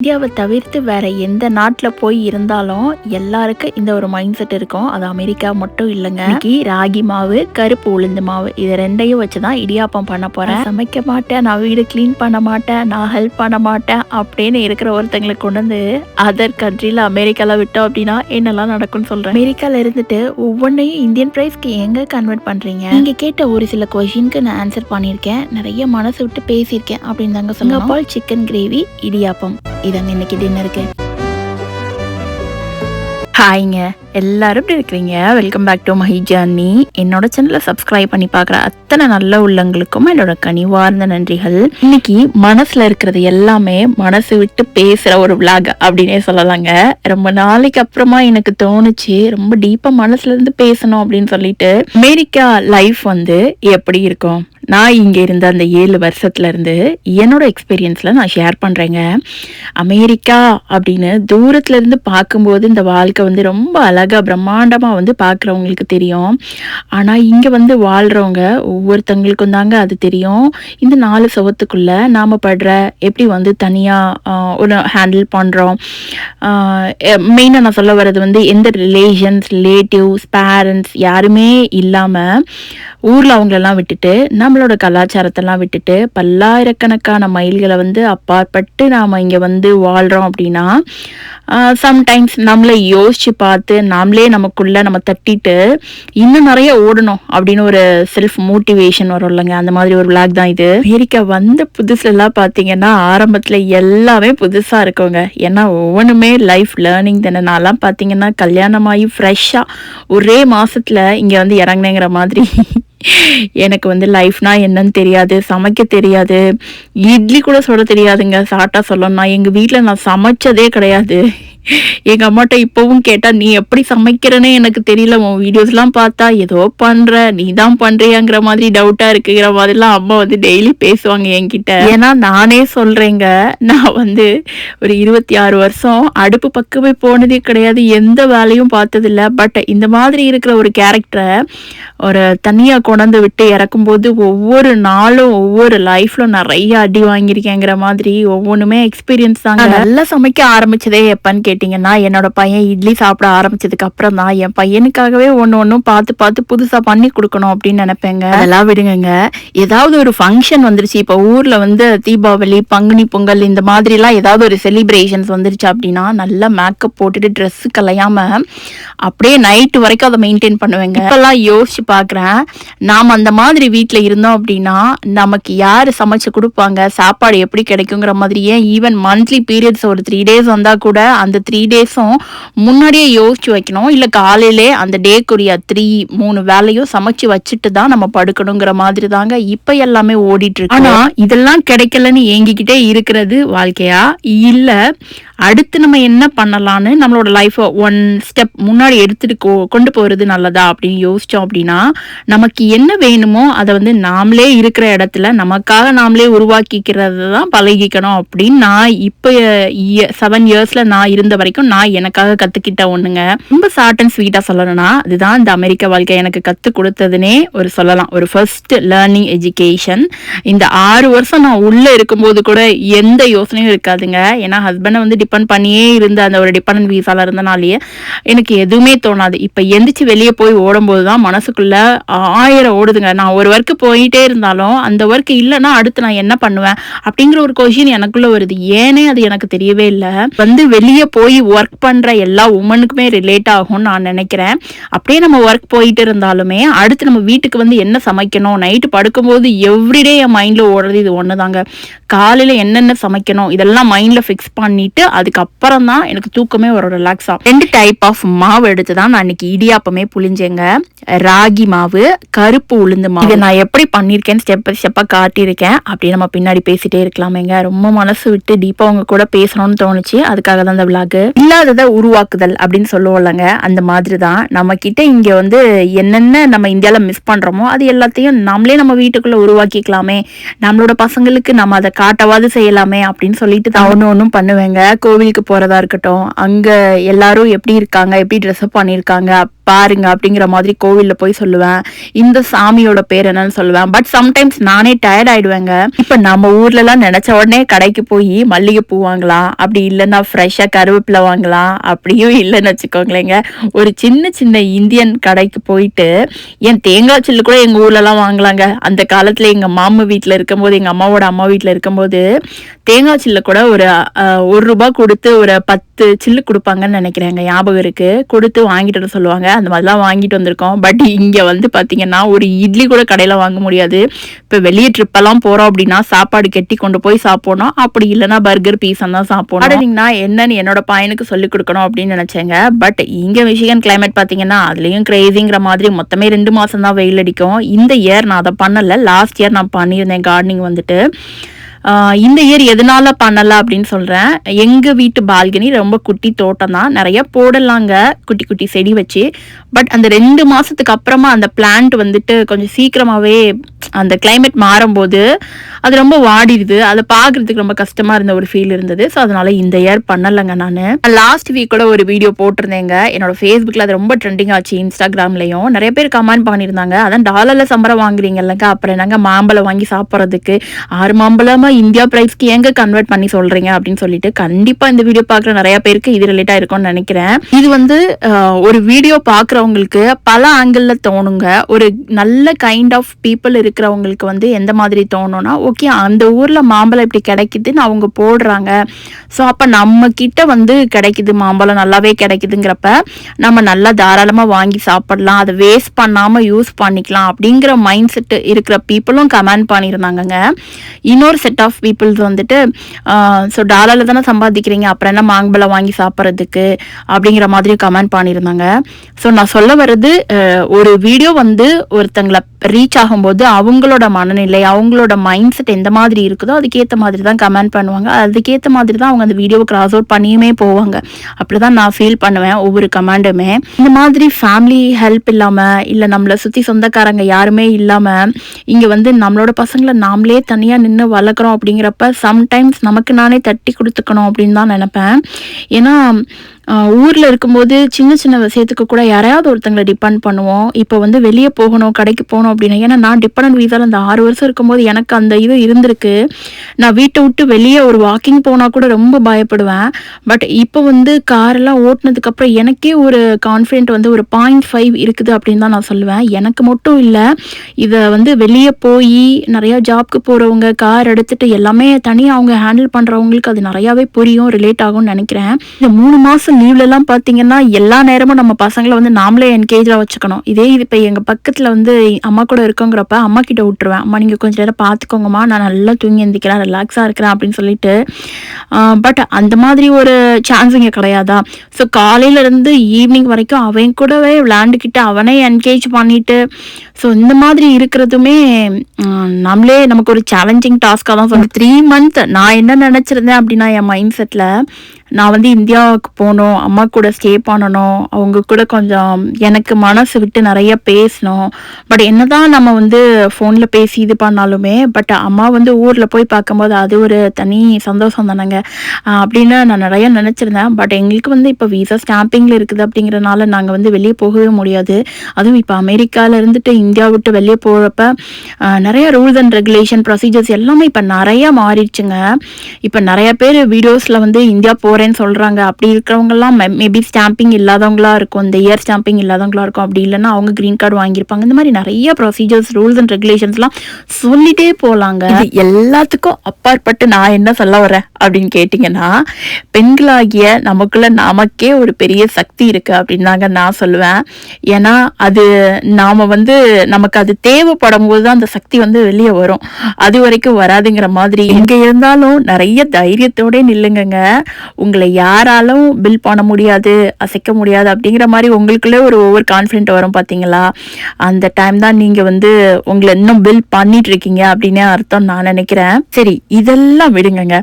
இந்தியாவை தவிர்த்து வேற எந்த நாட்டில் போய் இருந்தாலும் எல்லாருக்கும் இந்த ஒரு மைண்ட் செட் இருக்கும். அது அமெரிக்கா மட்டும் இல்லைங்க. இன்னைக்கு ராகி மாவு, கருப்பு உளுந்து மாவு இது ரெண்டையும் வச்சுதான் இடியாப்பம் பண்ண போறேன். சமைக்க மாட்டேன், நான் வீடு கிளீன் பண்ண மாட்டேன், நான் ஹெல்ப் பண்ண மாட்டேன் அப்படின்னு இருக்கிற ஒருத்தங்களுக்கு கொண்டு வந்து அதர் கண்ட்ரில அமெரிக்கால விட்டோம் அப்படின்னா என்னெல்லாம் நடக்கும்னு சொல்றேன். அமெரிக்கால இருந்துட்டு ஒவ்வொன்றையும் இந்தியன் பிரைஸ்க்கு எங்க கன்வெர்ட் பண்றீங்க? நீங்க கேட்ட ஒரு சில கொஸ்டினுக்கு நான் ஆன்சர் பண்ணியிருக்கேன், நிறைய மனசு விட்டு பேசியிருக்கேன் அப்படின்னு தாங்க சொல்லுங்க. சிக்கன் கிரேவி இடியாப்பம் இதாங்க இன்னைக்கு டின்னருக்கு. ஹாய்ங்க, எல்லாரும் எப்படி இருக்கிறீங்க? Welcome back to my journey. என்னோட சேனலை சப்ஸ்கிரைப் பண்ணி பார்க்குற அத்தனை நல்ல உள்ளங்களுக்கும் என்னோட கனிவார்ந்த நன்றிகள். இன்னைக்கு மனசுல இருக்கிறது எல்லாமே மனசு விட்டு பேசுற ஒரு விளாக் அப்படின்னே சொல்லலாங்க. ரொம்ப நாளைக்கு அப்புறமா எனக்கு தோணுச்சு ரொம்ப டீப்பா மனசுல இருந்து பேசணும் அப்படின்னு சொல்லிட்டு. அமெரிக்கா லைஃப் எப்படி இருக்கும், நான் இங்கே இருந்த அந்த 7 வருஷத்துல இருந்து என்னோட எக்ஸ்பீரியன்ஸ்ல நான் ஷேர் பண்றேங்க. அமெரிக்கா அப்படின்னு தூரத்துல இருந்து பார்க்கும்போது இந்த வாழ்க்கை ரொம்ப அழகா பிரம்மாண்டமா பார்க்குறவங்களுக்கு தெரியும். ஆனா இங்க வாழ்றவங்க ஒவ்வொருத்தவங்களுக்கும் தாங்க அது தெரியும். இந்த 4 சுவத்துக்குள்ள நாம படுற எப்படி தனியா ஒரு ஹேண்டில் பண்றோம். மெயினாக நான் சொல்ல வர்றது எந்த ரிலேட்டிவ்ஸ், பேரண்ட்ஸ் யாருமே இல்லாம ஊர்ல அவங்களெல்லாம் விட்டுட்டு நம்மளோட கலாச்சாரத்தெல்லாம் விட்டுட்டு பல்லாயிரக்கணக்கான மைல்களை அப்பாற்பட்டு நாம இங்க வாழ்றோம் அப்படின்னா சம்டைம்ஸ் நம்மளை யோசிச்சு பார்த்து நாமளே நமக்குள்ள நம்ம தட்டிட்டு இன்னும் நிறைய ஓடணும் அப்படின்னு ஒரு செல்ஃப் மோட்டிவேஷன் வரும் இல்லைங்க. அந்த மாதிரி ஒரு விளாக் தான் இது. அமெரிக்கா புதுசுல எல்லாம் பாத்தீங்கன்னா ஆரம்பத்துல எல்லாமே புதுசா இருக்குங்க. ஏன்னா ஒவ்வொன்றுமே லைஃப் லேர்னிங் தானே. நான்லாம் பாத்தீங்கன்னா கல்யாணமாகி ஃப்ரெஷ்ஷா ஒரே மாசத்துல இங்க இறங்கினேங்கிற மாதிரி. எனக்கு லைஃப்னா என்னன்னு தெரியாது, சமைக்க தெரியாது, இட்லி கூட சொல்ல தெரியாதுங்க. சாட்டா சொல்லணும்னா எங்க வீட்டுல நான் சமைச்சதே கிடையாது. எங்க அம்மாட்ட இப்பவும் கேட்டா நீ எப்படி சமைக்கிறனே எனக்கு தெரியல, உன் வீடியோஸ் எல்லாம் பார்த்தா ஏதோ பண்ற, நீ தான் பண்றியாங்கிற மாதிரி டவுட்டா இருக்குங்கிற மாதிரிலாம் அம்மா டெய்லி பேசுவாங்க என்கிட்ட. ஏன்னா நானே சொல்றேங்க, நான் ஒரு 26 வருஷம் அடுப்பு பக்கமே போனதே கிடையாது, எந்த வேலையும் பார்த்ததில்ல. பட் இந்த மாதிரி இருக்கிற ஒரு கேரக்டரை ஒரு தனியா கொண்டு விட்டு இறக்கும்போது ஒவ்வொரு நாளும் ஒவ்வொரு லைஃப்ல நிறைய அடி வாங்கியிருக்கேங்கிற மாதிரி ஒவ்வொன்றுமே எக்ஸ்பீரியன்ஸ் தாங்க. நல்லா சமைக்க ஆரம்பிச்சதே எப்பன்னு கேட்டீங்கன்னா என்னோட பையன் இட்லி சாப்பிட ஆரம்பிச்சதுக்கு அப்புறம் தான். என் பையனுக்காகவே ஒன்னும் பார்த்து புதுசா பண்ணி கொடுக்கணும் அப்படின்னு நினைப்பேங்க. அதெல்லாம் விடுங்க, ஏதாவது ஒரு ஃபங்க்ஷன் வந்துருச்சு, இப்ப ஊர்ல தீபாவளி, பங்குனி பொங்கல் இந்த மாதிரி எல்லாம் ஏதாவது ஒரு செலிப்ரேஷன்ஸ் வந்துருச்சு அப்படின்னா நல்லா மேக்கப் போட்டுட்டு ட்ரெஸ் கலையாம அப்படியே நைட்டு வரைக்கும் அதை மெயின்டைன் பண்ணுவேங்க. இப்பெல்லாம் யோசிச்சு பாக்குறேன், நாம அந்த மாதிரி வீட்டுல இருந்தோம் அப்படின்னா நமக்கு யாரு சமைச்சு கொடுப்பாங்க, சாப்பாடு எப்படி கிடைக்குங்கிற மாதிரி. ஏன் ஈவன் மந்த்லி பீரியட்ஸ் ஒரு 3 டேஸ் வந்தா கூட அந்த 3 டேஸும் முன்னாடியே யோசிச்சு வைக்கணும். இல்ல காலையிலே அந்த டேக்குரிய 3 வேலையும் சமைச்சு வச்சுட்டு தான் நம்ம படுக்கணுங்கிற மாதிரி தாங்க இப்ப எல்லாமே ஓடிட்டு இருக்கு. ஆனா இதெல்லாம் கிடைக்கலன்னு ஏங்கிக்கிட்டே இருக்கிறது வாழ்க்கையா, இல்ல அடுத்து நம்ம என்ன பண்ணலான்னு நம்மளோட லைஃப் 1 ஸ்டெப் முன்னாடி எடுத்துட்டு கொண்டு போறது நல்லதா அப்படின்னு யோசிச்சோம் அப்படின்னா நமக்கு என்ன வேணுமோ அதை நாமளே இருக்கிற இடத்துல நமக்காக நாமளே உருவாக்கிக்கிறது தான் பழகிக்கணும் அப்படின்னு நான் இப்ப 7 இயர்ஸ்ல நான் இருந்த வரைக்கும் நான் எனக்காக கத்துக்கிட்ட ஒண்ணுங்க. ரொம்ப ஷார்ட் அண்ட் ஸ்வீட்டா சொல்லணும்னா அதுதான் இந்த அமெரிக்க வாழ்க்கை எனக்கு கத்து கொடுத்ததுன்னே சொல்லலாம். ஒரு ஃபர்ஸ்ட் லேர்னிங் எஜுகேஷன். இந்த 6 வருஷம் நான் உள்ள இருக்கும்போது கூட எந்த யோசனையும் இருக்காதுங்க. ஏன்னா ஹஸ்பண்டை டிபெண்ட் பண்ணியே இருந்த அந்த ஒரு டிபெண்டன்ட் வீசால இருந்தனாலேயே எனக்கு எதுவுமே தோணாது. இப்ப எந்திரிச்சு வெளியே போய் ஓடும்போதுதான் மனசுக்குள்ள 1000 ஓடுதுங்க. நான் ஒரு ஒர்க்கு போயிட்டே இருந்தாலும் அந்த ஒர்க் இல்லைன்னா அடுத்து நான் என்ன பண்ணுவேன் அப்படிங்கிற ஒரு கொஸ்டின் எனக்குள்ள வருது. ஏனே அது எனக்கு தெரியவே இல்லை. வெளியே போய் ஒர்க் பண்ற எல்லா உமனுக்குமே ரிலேட் ஆகும்னு நான் நினைக்கிறேன். அப்படியே நம்ம ஒர்க் போயிட்டு இருந்தாலுமே அடுத்து நம்ம வீட்டுக்கு என்ன சமைக்கணும், நைட்டு படுக்கும்போது எவ்ரிடே என் மைண்ட்ல ஓடுறது இது ஒண்ணுதாங்க. காலையில என்னென்ன சமைக்கணும் இதெல்லாம் மைண்ட்ல ஃபிக்ஸ் பண்ணிட்டு அதுக்கப்புறம் தான் எனக்கு தூக்கமே ஒரு ரிலாக்ஸா. 2 டைப் ஆஃப் மாவு எடுத்துதான் நான் இன்னைக்கு இடியாப்பமே புளிஞ்சேங்க. ராகி மாவு, கருப்பு உளுந்து மாவு. இதை நான் எப்படி பண்ணிருக்கேன்னு ஸ்டெப் பை ஸ்டெப்பா காட்டியிருக்கேன். அப்படியே நம்ம பின்னாடி பேசிட்டே இருக்கலாமேங்க. ரொம்ப மனசு விட்டு டீப்பா அவங்க கூட பேசணும்னு தோணுச்சு, அதுக்காக தான் இந்த விளாக். இல்லாததை உருவாக்குதல் அப்படின்னு சொல்லுவோம்லங்க, அந்த மாதிரி தான் நம்ம கிட்ட இங்க என்னென்ன நம்ம இந்தியால மிஸ் பண்றோமோ அது எல்லாத்தையும் நம்மளே நம்ம வீட்டுக்குள்ள உருவாக்கிக்கலாமே, நம்மளோட பசங்களுக்கு நம்ம அதை காட்டவாது செய்யலாமே அப்படின்னு சொல்லிட்டு தான் ஒன்னும் பண்ணுவேங்க. கோவிலுக்கு போறதா இருக்கட்டும், அங்க எல்லாரும் எப்படி இருக்காங்க, எப்படி ட்ரெஸ் அப் பண்ணிருக்காங்க, பாருங்க அப்படிங்கிற மாதிரி கோவில்ல போய் சொல்லுவேன். இந்த சாமியோட பேர் என்னன்னு சொல்லுவேன். பட் சம்டைம்ஸ் நானே டயர்ட் ஆயிடுவேங்க. இப்ப நம்ம ஊர்ல எல்லாம் நினைச்ச உடனே கடைக்கு போய் மல்லிகைப்பூ வாங்கலாம், அப்படி இல்லைன்னா ஃப்ரெஷ்ஷா கருவேப்பிலை வாங்கலாம். அப்படியும் இல்லைன்னு வச்சுக்கோங்களேங்க, ஒரு சின்ன சின்ன இந்தியன் கடைக்கு போயிட்டு என் தேங்காய் சில்லு கூட எங்க ஊர்ல எல்லாம் வாங்கலாங்க. அந்த காலத்துல எங்க மாமா வீட்டுல இருக்கும்போது, எங்க அம்மாவோட அம்மா வீட்டுல இருக்கும்போது தேங்காய் சில்ல கூட ஒரு ₹1 கொடுத்து ஒரு 10 சில்லு கொடுப்பாங்கன்னு நினைக்கிறேங்க, ஞாபகம் இருக்கு. கொடுத்து வாங்கிட்டு வர சொல்லுவாங்க. அந்த மாதிரிலாம் வாங்கிட்டு வந்திருக்கோம். பட் இங்க வந்து பாத்தீங்கன்னா ஒரு இட்லி கூட கடையில வாங்க முடியாது. இப்ப வெளியே ட்ரிப் எல்லாம் போறோம் அப்படின்னா சாப்பாடு கெட்டி கொண்டு போய் சாப்பிடணும், அப்படி இல்லைன்னா பர்கர் பீஸா தான் சாப்பிடணும். என்னன்னு என்னோட பையனுக்கு சொல்லிக் கொடுக்கணும் அப்படின்னு நினைச்சேங்க. பட் இங்க மிஷிகன் கிளைமேட் பாத்தீங்கன்னா அதுலயும் கிரேசிங்கிற மாதிரி மொத்தமே 2 மாசம் தான் வெயில் அடிக்கும். இந்த இயர் நான் அதை பண்ணல, லாஸ்ட் இயர் நான் பண்ணியிருந்தேன் கார்டனிங் வந்துட்டு. இந்த இயர் எதனால பண்ணல அப்படின்னு சொல்றேன். எங்க வீட்டு பால்கனி ரொம்ப குட்டி தோட்டம் தான், நிறைய போடலாங்க குட்டி குட்டி செடி வச்சு. பட் அந்த 2 மாசத்துக்கு அப்புறமா அந்த பிளான்ட் வந்துட்டு கொஞ்சம் சீக்கிரமாவே அந்த கிளைமேட் மாறும்போது அது ரொம்ப வாடிடுது. அதை பாக்குறதுக்கு ரொம்ப கஷ்டமா இருந்த ஒரு ஃபீல் இருந்தது. ஸோ அதனால இந்த இயர் பண்ணலைங்க. நான் லாஸ்ட் வீக் கூட ஒரு வீடியோ போட்டிருந்தேங்க என்னோட ஃபேஸ்புக்ல. அது ரொம்ப ட்ரெண்டிங் ஆச்சு, இன்ஸ்டாகிராம்லயும் நிறைய பேர் கமெண்ட் பண்ணியிருந்தாங்க. அதான் டாலர்ல சம்பளம் வாங்குறீங்கல்லங்க, அப்புறம் என்னங்க மாம்பழம் வாங்கி சாப்பிட்றதுக்கு 6 மாம்பழமா இந்தியா பிரைஸ்க்கு எங்க கன்வெர்ட் பண்ணி சொல்றீங்க அப்படின்னு சொல்லிட்டு. கண்டிப்பா இந்த வீடியோ பாக்குற நிறைய பேருக்கு இது ரிலேட்டா இருக்கும்னு நினைக்கிறேன். இது வந்து ஒரு வீடியோ பாக்குறவங்களுக்கு பல ஆங்கிள் தோணுங்க. ஒரு நல்ல கைண்ட் ஆஃப் பீப்புள் இருக்கிறவங்களுக்கு வந்து எந்த மாதிரி தோணும்னா, ஓகே அந்த ஊர்ல மாம்பழம் இப்படி கிடைக்குதுன்னு அவங்க போடுறாங்க, ஸோ அப்ப நம்ம கிட்ட வந்து கிடைக்குது மாம்பழம், நல்லாவே கிடைக்குதுங்கிறப்ப நம்ம நல்லா தாராளமா வாங்கி சாப்பிடலாம், அதை வேஸ்ட் பண்ணாம யூஸ் பண்ணிக்கலாம் அப்படிங்கிற மைண்ட் செட் இருக்கிற பீப்புளும் கமெண்ட் பண்ணியிருந்தாங்க. இன்னொரு செட் ஆஃப் பீப்புள்ஸ் வந்துட்டு ஸோ டாலர்ல தானே சம்பாதிக்கிறீங்க, அப்புறம் என்ன மாம்பழம் வாங்கி சாப்பிட்றதுக்கு அப்படிங்கிற மாதிரி கமெண்ட் பண்ணியிருந்தாங்க. ஸோ நான் சொல்ல வர்றது, ஒரு வீடியோ வந்து ஒருத்தங்களை ரீச் ஆகும்போது அவங்களோட மனநிலை, அவங்களோட மைண்ட் செட் எந்த மாதிரி இருக்குதோ அதுக்கேற்ற மாதிரி தான் கமெண்ட் பண்ணுவாங்க. அதுக்கேற்ற மாதிரி தான் அவங்க அந்த வீடியோவை கிராஸ் அவுட் பண்ணியுமே போவாங்க. அப்படிதான் நான் ஃபீல் பண்ணுவேன் ஒவ்வொரு கமெண்டுமே. இந்த மாதிரி ஃபேமிலி ஹெல்ப் இல்லாமல், இல்லை நம்மளை சுற்றி சொந்தக்காரங்க யாருமே இல்லாமல் இங்கே வந்து நம்மளோட பசங்களை நாமளே தனியாக நின்று வளர்க்குறோம் அப்படிங்கிறப்ப சம்டைம்ஸ் நமக்கு நானே தட்டி கொடுத்துக்கணும் அப்படின்னு தான் நினைப்பேன். ஏன்னா ஊரில் இருக்கும்போது சின்ன சின்ன விஷயத்துக்கு கூட யாரையாவது ஒருத்தங்களை டிபெண்ட் பண்ணுவோம். இப்போ வந்து வெளியே போகணும், கடைக்கு போகணும் அப்படின்னா, ஏன்னா நான் டிபெண்ட் வீசால் அந்த 6 வருஷம் இருக்கும்போது எனக்கு அந்த இது இருந்திருக்கு. நான் வீட்டை விட்டு வெளியே ஒரு வாக்கிங் போனால் கூட ரொம்ப பயப்படுவேன். பட் இப்போ வந்து காரெல்லாம் ஓட்டினதுக்கப்புறம் எனக்கே ஒரு கான்ஃபிடென்ட் வந்து ஒரு 0.5 இருக்குது அப்படின்னு தான் நான் சொல்லுவேன். எனக்கு மட்டும் இல்லை, இதை வந்து வெளியே போய் நிறையா ஜாப்க்கு போகிறவங்க, கார் எடுத்துகிட்டு எல்லாமே தனியாக அவங்க ஹேண்டில் பண்ணுறவங்களுக்கு அது நிறையாவே புரியும், ரிலேட் ஆகும்னு நினைக்கிறேன். இந்த 3 மாதம் லீவ்ல எல்லாம் பாத்தீங்கன்னா எல்லா நேரமும் நம்ம பசங்களை வந்து நாமளே என்கேஜா வச்சுக்கணும். இதே இது இப்ப எங்க பக்கத்துல வந்து அம்மா கூட இருக்கோங்கிறப்ப அம்மா கிட்ட விட்டுருவேன். அம்மா நீங்க கொஞ்ச நேரம் பாத்துக்கோங்கம்மா, நான் நல்லா தூங்கி எந்திக்கிறேன், ரிலாக்ஸா இருக்கிறேன் அப்படின்னு சொல்லிட்டு. பட் அந்த மாதிரி ஒரு சான்ஸ் இங்க கிடையாதா? ஸோ காலையில இருந்து ஈவினிங் வரைக்கும் அவன் கூடவே விளையாண்டுக்கிட்டு அவனே என்கேஜ் பண்ணிட்டு, ஸோ இந்த மாதிரி இருக்கிறதுமே நம்மளே நமக்கு ஒரு சேலஞ்சிங் டாஸ்காக தான் சொல்லுவேன். 3 மந்த் நான் என்ன நினச்சிருந்தேன் அப்படின்னா, என் மைண்ட் செட்டில் நான் வந்து இந்தியாவுக்கு போகணும், அம்மா கூட ஸ்டே பண்ணணும், அவங்க கூட கொஞ்சம் எனக்கு மனசு விட்டு நிறைய பேசணும். பட் என்னதான் நம்ம வந்து ஃபோனில் பேசி இது பண்ணாலுமே, பட் அம்மா வந்து ஊரில் போய் பார்க்கும்போது அது ஒரு தனி சந்தோஷம் தானேங்க அப்படின்னு நான் நிறைய நினச்சிருந்தேன். பட் எங்களுக்கு வந்து இப்போ விசா ஸ்டாம்பிங்கில் இருக்குது அப்படிங்கிறனால நாங்கள் வந்து வெளியே போகவே முடியாது. அதுவும் இப்போ அமெரிக்காவில் இருந்துட்டு இந்தியா விட்டு வெளியே போகிறப்ப நிறைய ரூல்ஸ் அண்ட் ரெகுலேஷன் ப்ரொசீஜர்ஸ் எல்லாமே இப்போ நிறைய மாறிடுச்சுங்க. இப்போ நிறைய பேர் வீடியோஸில் வந்து இந்தியா போகிறேன்னு சொல்கிறாங்க. அப்படி இருக்கிறவங்கலாம் மேபி ஸ்டாம்பிங் இல்லாதவங்களா இருக்கும், இந்த இயர் ஸ்டாம்பிங் இல்லாதவங்களா இருக்கும். அப்படி இல்லைன்னா அவங்க க்ரீன் கார்டு வாங்கியிருப்பாங்க. இந்த மாதிரி நிறைய ப்ரொசீஜர்ஸ், ரூல்ஸ் அண்ட் ரெகுலேஷன்ஸ்லாம் சொல்லிட்டே போகலாங்க. இது எல்லாத்துக்கும் அப்பாற்பட்டு நான் என்ன சொல்ல வரேன் அப்படின்னு கேட்டிங்கன்னா, பெண்களாகிய நமக்கே ஒரு பெரிய சக்தி இருக்கு அப்படின்னு தாங்க நான் சொல்லுவேன். ஏன்னா அது நாம வந்து நமக்கு அது தேவைப்படும் போது தான் அந்த சக்தி வந்து வெளியே வரும், அது வரைக்கும் வராதுங்கிற மாதிரி. எங்க இருந்தாலும் நிறைய தைரியத்தோட நில்லுங்க. உங்களை யாராலும் பில் பண்ண முடியாது, அசைக்க முடியாது அப்படிங்கிற மாதிரி உங்களுக்குள்ளே ஒரு ஓவர் கான்ஃபிடென்ட் வரும் பார்த்தீங்களா? அந்த டைம் தான் நீங்க வந்து உங்களை இன்னும் பில் பண்ணிட்டு இருக்கீங்க அப்படின்னு அர்த்தம் நான் நினைக்கிறேன். சரி, இதெல்லாம் விடுங்க.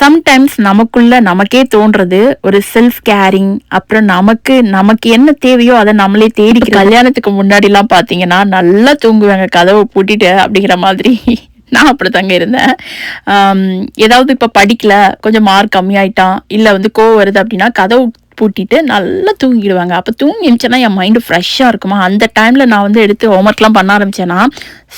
சம்டைம்ஸ் நமக்கே தோன்றது ஒரு செல்ஃப் கேரிங், அப்புறம் நமக்கு என்ன தேவையோ அதை நம்மளே தேடி. கல்யாணத்துக்கு முன்னாடி எல்லாம் பாத்தீங்கன்னா நல்லா தூங்குவாங்க கதவை பூட்டிட்டு அப்படிங்கிற மாதிரி. நான் அப்படித்தாங்க இருந்தேன். ஏதாவது இப்போ படிக்கல, கொஞ்சம் மார்க் கம்மியாயிட்டான், இல்லை வந்து கோவம் வருது அப்படின்னா கதவு பூட்டிட்டு நல்லா தூங்கிடுவாங்க. அப்போ தூங்கி எழுந்துச்சேன்னா என் மைண்டு ஃப்ரெஷ்ஷாக இருக்குமா, அந்த டைமில் நான் வந்து எடுத்து ஹோம்ஒர்க்லாம் பண்ண ஆரம்பிச்சேன்னா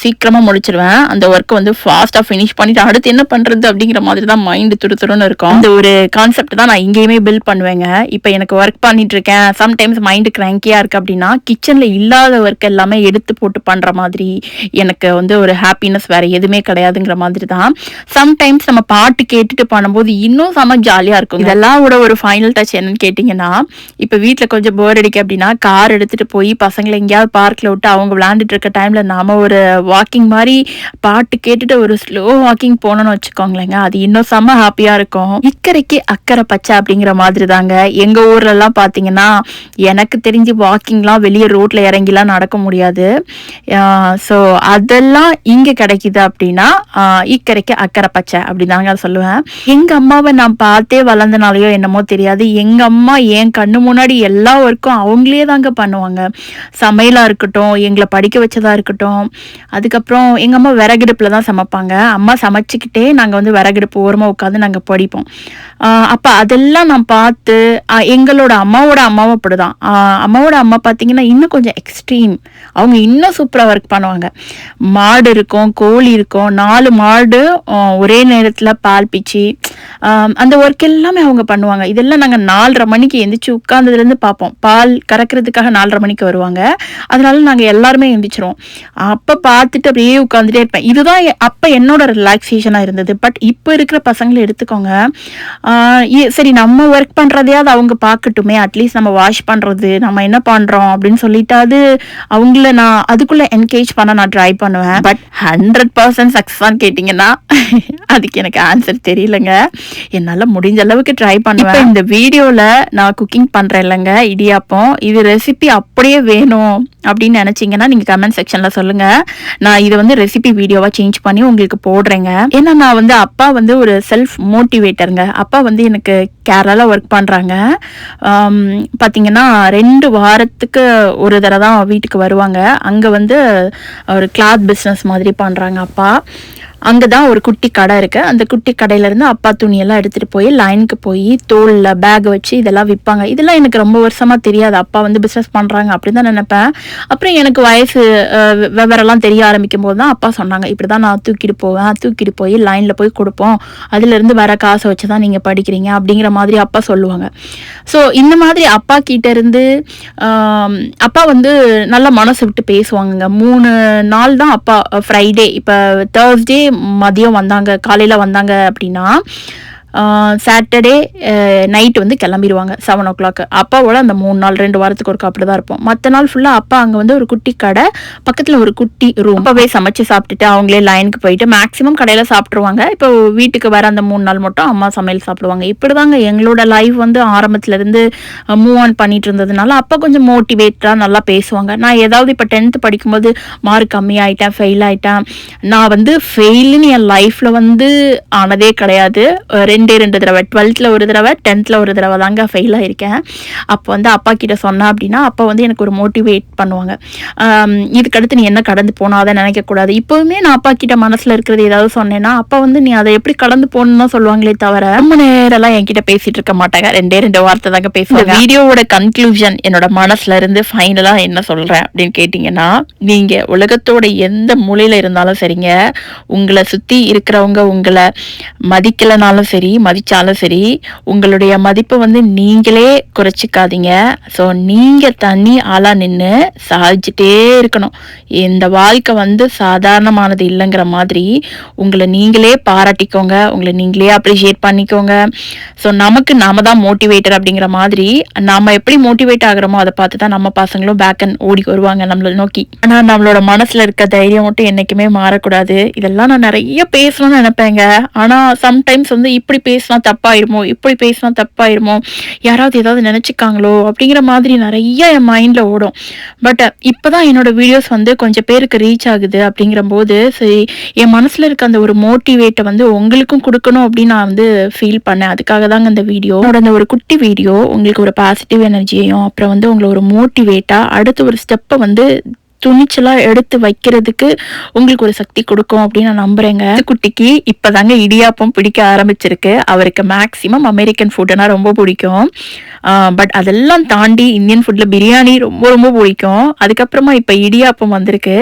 சீக்கிரமாக முடிச்சிருவேன். அந்த ஒர்க்கை வந்து ஃபாஸ்ட்டாக ஃபினிஷ் பண்ணிவிட்டு அடுத்து என்ன பண்ணுறது அப்படிங்கிற மாதிரி தான் மைண்டு துருன்னு இருக்கும். அந்த ஒரு கான்செப்ட் தான் நான் இங்கேயுமே பில்ட் பண்ணுவேங்க. இப்போ எனக்கு ஒர்க் பண்ணிட்டு இருக்கேன், சம்டைம்ஸ் மைண்டு கிராங்கியாக இருக்குது அப்படின்னா கிச்சனில் இல்லாத ஒர்க் எல்லாமே எடுத்து போட்டு பண்ணுற மாதிரி எனக்கு வந்து ஒரு ஹாப்பினஸ் வேறு எதுவுமே கிடையாதுங்கிற மாதிரி தான். சம்டைம்ஸ் நம்ம பாட்டு கேட்டுட்டு பண்ணும்போது இன்னும் செம ஜாலியாக இருக்கும். இதெல்லாம் ஒரு ஃபைனல் டச் என்னன்னு கேட்டிங்கன்னா, இப்போ வீட்டில் கொஞ்சம் போர் அடிக்கு அப்படின்னா கார் எடுத்துகிட்டு போய் பசங்களை எங்கேயாவது பார்க்கில் விட்டு அவங்க விளையாண்டுட்டு இருக்க டைமில் நாம ஒரு வாக்கிங் மாதிரி பாட்டு கேட்டுட்டு ஒரு ஸ்லோ வாக்கிங் போனோம்னு வச்சுக்கோங்களேங்க, அது இன்னும் செம்ம ஹாப்பியா இருக்கும். இக்கரைக்கு அக்கறை பச்சை அப்படிங்கிற மாதிரி தாங்க. எங்க ஊர்ல எல்லாம் பாத்தீங்கன்னா எனக்கு தெரிஞ்சு வாக்கிங்லாம் வெளியே ரோட்ல இறங்கிலாம் நடக்க முடியாது. ஸோ அதெல்லாம் இங்க கிடைக்குது அப்படின்னா இக்கரைக்கு அக்கறை பச்சை அப்படிதாங்க சொல்லுவேன். எங்க அம்மாவை நான் பார்த்தே வளர்ந்தனாலையோ என்னமோ தெரியாது, எங்க அம்மா என் கண்ணு முன்னாடி எல்லா ஒர்க்கும் அவங்களே தாங்க பண்ணுவாங்க. சமையலா இருக்கட்டும், எங்களை படிக்க வச்சதா இருக்கட்டும், அதுக்கப்புறம் எங்கள் அம்மா விறகடுப்பில் தான் சமைப்பாங்க. அம்மா சமைச்சிக்கிட்டே நாங்கள் வந்து விறகடுப்பு ஓரமாக உட்காந்து நாங்கள் படிப்போம். அப்போ அதெல்லாம் நான் பார்த்து எங்களோட அம்மாவோட அம்மாவும் அப்படி தான். அம்மாவோட அம்மா பார்த்தீங்கன்னா இன்னும் கொஞ்சம் எக்ஸ்ட்ரீம். அவங்க இன்னும் சூப்பராக ஒர்க் பண்ணுவாங்க. மாடு இருக்கும், கோழி இருக்கும், 4 மாடு ஒரே நேரத்தில் பால் பிச்சு அந்த ஒர்க் எல்லாமே அவங்க பண்ணுவாங்க. இதெல்லாம் நாங்கள் 4:30 மணிக்கு எந்திரிச்சு உட்கார்ந்ததுலேருந்து பார்ப்போம். பால் கறக்கிறதுக்காக 4:30 மணிக்கு வருவாங்க. அதனால நாங்கள் எல்லாருமே எந்திரிச்சிருவோம். அப்போ பார்த்துட்டு அப்படியே உட்காந்துட்டே இருப்பேன். இதுதான் அப்போ என்னோட ரிலாக்ஸேஷனாக இருந்தது. பட் இப்போ இருக்கிற பசங்களை எடுத்துக்கோங்க, சரி நம்ம ஒர்க் பண்ணுறதையாவது அவங்க பார்க்கட்டுமே, அட்லீஸ்ட் நம்ம வாஷ் பண்ணுறது நம்ம என்ன பண்ணுறோம் அப்படின்னு சொல்லிட்டாவது அவங்கள நான் அதுக்குள்ளே என்கேஜ் பண்ண நான் ட்ரை பண்ணுவேன். பட் 100% சக்ஸஸான்னு கேட்டிங்கன்னா அதுக்கு எனக்கு ஆன்சர் தெரியலங்க. என்னால் முடிஞ்ச அளவுக்கு ட்ரை பண்ணுவேன். இந்த வீடியோவில் நான் குக்கிங் பண்ணுறேன் இல்லைங்க, இடியாப்பம், இது ரெசிபி அப்படியே வேணும் அப்படின்னு நினச்சிங்கன்னா நீங்கள் கமெண்ட் செக்ஷனில் சொல்லுங்கள். நான் இதை வந்து ரெசிபி வீடியோவாக சேஞ்ச் பண்ணி உங்களுக்கு போடுறேங்க. ஏன்னா நான் வந்து அப்பா வந்து ஒரு செல்ஃப் மோட்டிவேட்டருங்க. அப்பா வந்து எனக்கு கேரளாவில் ஒர்க் பண்ணுறாங்க. பார்த்தீங்கன்னா 2 வாரத்துக்கு ஒரு தடவை தான் வீட்டுக்கு வருவாங்க. அங்கே வந்து ஒரு கிளாத் பிஸ்னஸ் மாதிரி பண்ணுறாங்க அப்பா. அங்கே தான் ஒரு குட்டி கடை இருக்குது. அந்த குட்டி கடையிலேருந்து அப்பா துணியெல்லாம் எடுத்துகிட்டு போய் லைனுக்கு போய் தோளில் பேக் வச்சு இதெல்லாம் விற்பாங்க. இதெல்லாம் எனக்கு ரொம்ப வருஷமாக தெரியாது. அப்பா வந்து பிஸ்னஸ் பண்ணுறாங்க அப்படின்னு தான் நினைப்பேன். அப்புறம் எனக்கு வயசு விவரம்லாம் தெரிய ஆரம்பிக்கும் போது தான் அப்பா சொன்னாங்க, இப்படி தான் நான் தூக்கிட்டு போவேன், தூக்கிட்டு போய் லைனில் போய் கொடுப்போம், அதுலேருந்து வர காசை வச்சு தான் நீங்கள் படிக்கிறீங்க அப்படிங்கிற மாதிரி அப்பா சொல்லுவாங்க. ஸோ இந்த மாதிரி அப்பா கிட்ட இருந்து அப்பா வந்து நல்லா மனசு விட்டு பேசுவாங்க. 3 நாள் தான் அப்பா ஃப்ரைடே, இப்போ தேர்ஸ்டே மதியம் வந்தாங்க, காலையில் வந்தாங்க அப்படின்னா சாட்டர்டே நைட் வந்து கிளம்பிடுவாங்க 7 o'clock. அப்பாவோட அந்த 3 நாள் 2 வாரத்துக்கு ஒருக்கா அப்படி தான் இருப்போம். மற்ற நாள் ஃபுல்லாக அப்பா அங்கே வந்து ஒரு குட்டி கடை, பக்கத்தில் ஒரு குட்டி ரூம், அப்பாவே சமைச்சு சாப்பிட்டுட்டு அவங்களே லைனுக்கு போயிட்டு மேக்ஸிமம் கடையில் சாப்பிட்ருவாங்க. இப்போ வீட்டுக்கு வர அந்த 3 நாள் மட்டும் அம்மா சமையல் சாப்பிடுவாங்க. இப்படி தாங்க எங்களோட லைஃப் வந்து ஆரம்பத்துலேருந்து மூவ் ஆன் பண்ணிட்டு இருந்ததுனால அப்பா கொஞ்சம் மோட்டிவேட்டாக நல்லா பேசுவாங்க. நான் ஏதாவது இப்போ 10th படிக்கும்போது மார்க் கம்மியாயிட்டேன், ஃபெயில் ஆகிட்டேன். நான் வந்து ஃபெயிலுன்னு என் லைஃப்பில் வந்து ஆனதே கிடையாது. 2 தடவை 12th ஒரு தடவை 10th ஒரு தடவை தாங்க ஃபெயில் ஆகிருக்கேன். அப்போ வந்து அப்பா கிட்ட சொன்னேன் அப்படின்னா அப்பா வந்து எனக்கு ஒரு மோட்டிவேட் பண்ணுவாங்க. இதுக்கடுத்து நீ என்ன கடந்து போனால் அதை நினைக்கக்கூடாது. இப்போவுமே நான் அப்பா கிட்ட மனசில் இருக்கிறது ஏதாவது சொன்னேன்னா அப்பா வந்து நீ அதை எப்படி கடந்து போகணுன்னு தான் சொல்லுவாங்களே தவிர ரொம்ப நேரம்லாம் என்கிட்ட பேசிட்டு இருக்க மாட்டாங்க. 2 வார்த்தை தாங்க பேசுவாங்க. வீடியோவோட கன்க்ளூஷன் என்னோட மனசுல இருந்து ஃபைனலாக என்ன சொல்கிறேன் அப்படின்னு கேட்டிங்கன்னா, நீங்கள் உலகத்தோட எந்த மூலையில் இருந்தாலும் சரிங்க, உங்களை சுற்றி இருக்கிறவங்க உங்களை மதிக்கலைனாலும் சரி மதிச்சாலும் சரி, உங்களுடைய மதிப்பை வந்து நீங்களே குறைச்சிக்காதீங்க. ஸோ நீங்கள் தனி ஆளாக நின்று சாதிச்சுட்டே இருக்கணும். இந்த வாழ்க்கை வந்து சாதாரணமானது இல்லைங்கிற மாதிரி உங்களை நீங்களே பாராட்டிக்கோங்க, உங்களை நீங்களே அப்ரிஷியேட் பண்ணிக்கோங்க. ஸோ நாம தான் மோட்டிவேட்டர் அப்படிங்கிற மாதிரி நம்ம எப்படி மோட்டிவேட் ஆகிறோமோ அதை பார்த்து தான் நம்ம பசங்களும் பேக் அண்ட் ஓடி வருவாங்க நம்மளை நோக்கி. ஆனால் நம்மளோட மனசில் இருக்க தைரியம் மட்டும் என்றைக்குமே மாறக்கூடாது. இதெல்லாம் நான் நிறைய பேசணும்னு நினைப்பேங்க. ஆனால் சம்டைம்ஸ் வந்து இப்படி பேசினா தப்பாயிருமோ, இப்படி பேசினா தப்பாயிருமோ, யாராவது ஏதாவது நினைச்சுக்காங்களோ அப்படிங்கிற மாதிரி நிறைய என் மைண்ட்ல ஓடும். பட் இப்பதான் என்னோட வீடியோஸ் வந்து கொஞ்சம் பேருக்கு ரீச் ஆகுது அப்படிங்கிற போது சரி என் மனசுல இருக்க அந்த ஒரு மோட்டிவேட்டை வந்து உங்களுக்கும் கொடுக்கணும் அப்படின்னு நான் வந்து ஃபீல் பண்ணேன். அதுக்காக தாங்க இந்த வீடியோ. அந்த ஒரு குட்டி வீடியோ உங்களுக்கு ஒரு பாசிட்டிவ் எனர்ஜியையும் அப்புறம் வந்து உங்களை ஒரு மோட்டிவேட்டா அடுத்த ஒரு ஸ்டெப்பை வந்து துணிச்சலா எடுத்து வைக்கிறதுக்கு உங்களுக்கு ஒரு சக்தி கொடுக்கும் அப்படின்னு நான் நம்புறேங்க. குட்டிக்கு இப்பதாங்க இடியாப்பம் பிடிக்க ஆரம்பிச்சிருக்கு. அவருக்கு மேக்சிமம் அமெரிக்கன் ஃபுட்னா ரொம்ப பிடிக்கும். பட் அதெல்லாம் தாண்டி இந்தியன் ஃபுட்ல பிரியாணி ரொம்ப ரொம்ப பிடிக்கும். அதுக்கப்புறமா இப்ப இடியாப்பம் வந்திருக்கு.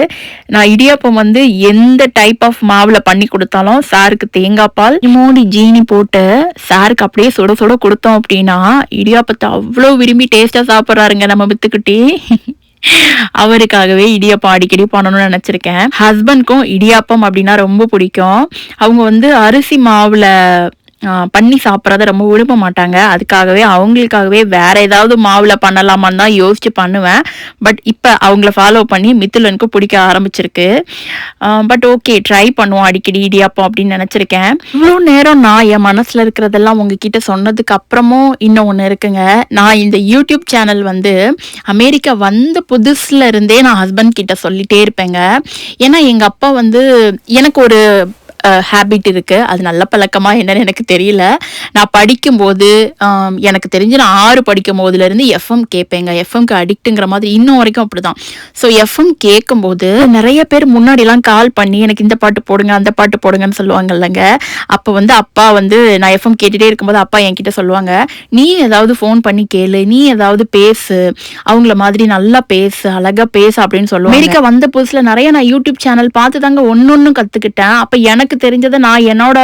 நான் இடியாப்பம் வந்து எந்த டைப் ஆஃப் மாவுல பண்ணி கொடுத்தாலும் சாருக்கு தேங்காய் பால் மோடி ஜீனி போட்டு சாருக்கு அப்படியே சுட சுட கொடுத்தோம் அப்படின்னா இடியாப்பத்தை அவ்வளோ விரும்பி டேஸ்டா சாப்பிட்றாருங்க நம்ம வித்துக்குட்டி. அவருக்காகவே இடியாப்பம் அடிக்கடி பண்ணணும்னு நினைச்சிருக்கேன். ஹஸ்பண்ட்க்கும் இடியாப்பம் அப்படின்னா ரொம்ப பிடிக்கும். அவங்க வந்து அரிசி மாவுல பண்ணி சாப்பிட்றத ரொம்ப விரும்ப மாட்டாங்க. அதுக்காகவே அவங்களுக்காகவே வேற ஏதாவது மாவுல பண்ணலாமான்னு தான் யோசிச்சு பண்ணுவேன். பட் இப்ப அவங்கள ஃபாலோ பண்ணி மித்துலனுக்கு பிடிக்க ஆரம்பிச்சிருக்கு. பட் ஓகே, ட்ரை பண்ணுவோம் அடிக்கடி இடியாப்பம் அப்படின்னு நினைச்சிருக்கேன். இவ்வளோ நேரம் நான் என் மனசுல இருக்கிறதெல்லாம் உங்ககிட்ட சொன்னதுக்கு அப்புறமும் இன்னும் ஒன்று இருக்குங்க. நான் இந்த யூடியூப் சேனல் வந்து அமெரிக்கா வந்த புதுசுல இருந்தே நான் ஹஸ்பண்ட் கிட்ட சொல்லிட்டே இருப்பேங்க. ஏன்னா எங்க அப்பா வந்து எனக்கு ஒரு ஹேபிட் இருக்கு. அது நல்ல பழக்கமா என்னன்னு எனக்கு தெரியல. நான் படிக்கும்போது எனக்கு தெரிஞ்சு நான் 6 படிக்கும் போதுலேருந்து எஃப்எம் கேட்பேங்க. எஃப்எம்க்கு அடிக்ட்டுங்கிற மாதிரி இன்னும் வரைக்கும் அப்படிதான். ஸோ எஃப்எம் கேட்கும்போது நிறைய பேர் முன்னாடிலாம் கால் பண்ணி எனக்கு இந்த பாட்டு போடுங்க அந்த பாட்டு போடுங்கன்னு சொல்லுவாங்க இல்லைங்க. அப்போ வந்து அப்பா வந்து நான் எஃப்எம் கேட்டுகிட்டே இருக்கும்போது அப்பா என்கிட்ட சொல்லுவாங்க, நீ ஏதாவது ஃபோன் பண்ணி கேளு, நீ ஏதாவது பேசு, அவங்கள மாதிரி நல்லா பேசு, அழகா பேசு அப்படின்னு சொல்லுவாங்க. அமெரிக்கா வந்த புதுசுல நிறைய நான் யூடியூப் சேனல் பார்த்து தாங்க ஒன்னொன்னு கத்துக்கிட்டேன். அப்ப எனக்கு தெரிஞ்சதை நான் என்னோட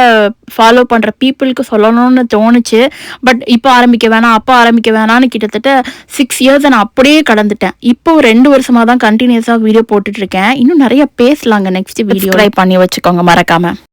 ஃபாலோ பண்ற பீப்புளுக்கு சொல்லணும்னு தோணுச்சு. பட் இப்போ ஆரம்பிக்க வேணாம், அப்போ ஆரம்பிக்க வேணாம்னு கிட்டத்தட்ட 6 இயர்ஸ் நான் அப்படியே கடந்துட்டேன். இப்போ 2 வருஷமா தான் கண்டினியூஸா வீடியோ போட்டுட்டு இருக்கேன். இன்னும் நிறைய பேசலாங்க நெக்ஸ்ட் வீடியோ. சப்ஸ்கிரைப் பண்ணி வச்சுக்கோங்க மறக்காம.